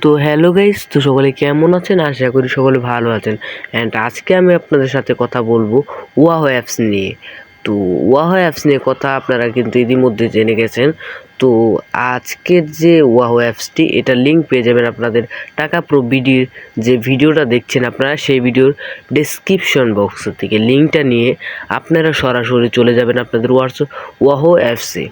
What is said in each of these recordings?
তো hello guys, তো সকলে কেমন আছেন? আশা করি সকলে ভালো আছেন। অ্যান্ড আজকে আমি আপনাদের সাথে কথা বলবো ওয়াহো অ্যাপস নিয়ে। তো ওয়াহো অ্যাপস নিয়ে কথা আপনারা কিন্তু ইতিমধ্যে জেনে গেছেন। তো আজকের যে ওয়াহো অ্যাপসটি, এটার লিঙ্ক পেয়ে যাবেন আপনাদের টাকা প্রো বিডির যে ভিডিওটা দেখছেন আপনারা, সেই ভিডিওর ডেসক্রিপশন বক্স থেকে লিঙ্কটা নিয়ে আপনারা সরাসরি চলে যাবেন আপনাদের ওয়াহো অ্যাপসে।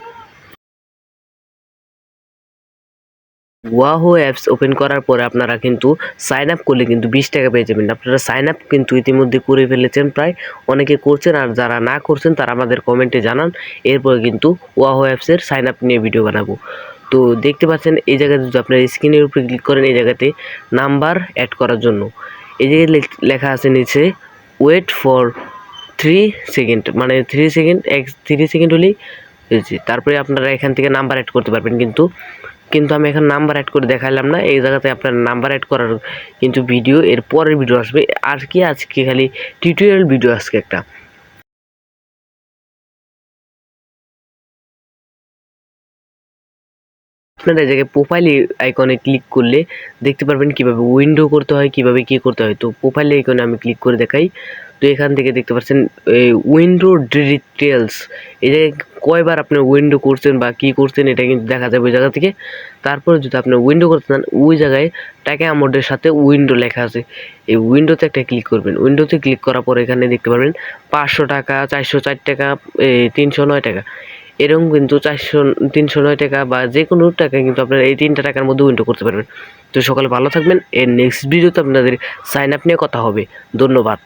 ওয়াহো অ্যাপস ওপেন করার পরে আপনারা কিন্তু সাইন আপ করলে কিন্তু 20 টাকা পেয়ে যাবেন। আপনারা সাইন আপ কিন্তু ইতিমধ্যে করে ফেলেছেন, প্রায় অনেকে করছেন, আর যারা না করছেন তারা আমাদের কমেন্টে জানান। এরপরে কিন্তু ওয়াহো অ্যাপসের সাইন আপ নিয়ে ভিডিও বানাবো। তো দেখতে পাচ্ছেন এই জায়গাতে যদি আপনার স্ক্রিনের উপরে ক্লিক করেন, এই জায়গাতে নাম্বার অ্যাড করার জন্য এই জায়গায় লেখা আছে নিচে ওয়েট ফর 3 সেকেন্ড, মানে 3 সেকেন্ড হলেই হয়েছে। তারপরে আপনারা এখান থেকে নাম্বার অ্যাড করতে পারবেন। কিন্তু আমি এখন নাম্বার অ্যাড করে দেখালাম না, এই জায়গাতে আপনার নাম্বার অ্যাড করার কিন্তু ভিডিও এর পরের ভিডিও আসবে। আর কি আজকে খালি টিউটোরিয়াল ভিডিও আজকে একটা। আপনারা এই জায়গায় প্রোফাইল আইকনে ক্লিক করলে দেখতে পারবেন কিভাবে উইন্ডো করতে হয়, কিভাবে কি করতে হয়। তো প্রোফাইল আইকনে আমি ক্লিক করে দেখাই। তো এখান থেকে দেখতে পাচ্ছেন উইন্ডো ডিটেলস, এই জায়গায় কয়বার আপনি উইন্ডো করছেন বা কী করছেন এটা কিন্তু দেখা যাবে ওই জায়গা থেকে। তারপরে যদি আপনি উইন্ডো করতে চান, ওই জায়গায় টাকা অ্যামাউন্টের সাথে উইন্ডো লেখা আছে, এই উইন্ডোতে একটা ক্লিক করবেন। উইন্ডোতে ক্লিক করার পর এখানে দেখতে পারবেন 500 টাকা, 404 টাকা, 309 টাকা, এরকম কিন্তু 309 টাকা বা যে কোনো টাকা কিন্তু আপনারা এই 3টা টাকার মধ্যে উইন্ডো করতে পারবেন। তো সকলে ভালো থাকবেন। এর নেক্সট ভিডিওতে আপনাদের সাইন আপ নিয়ে কথা হবে। ধন্যবাদ।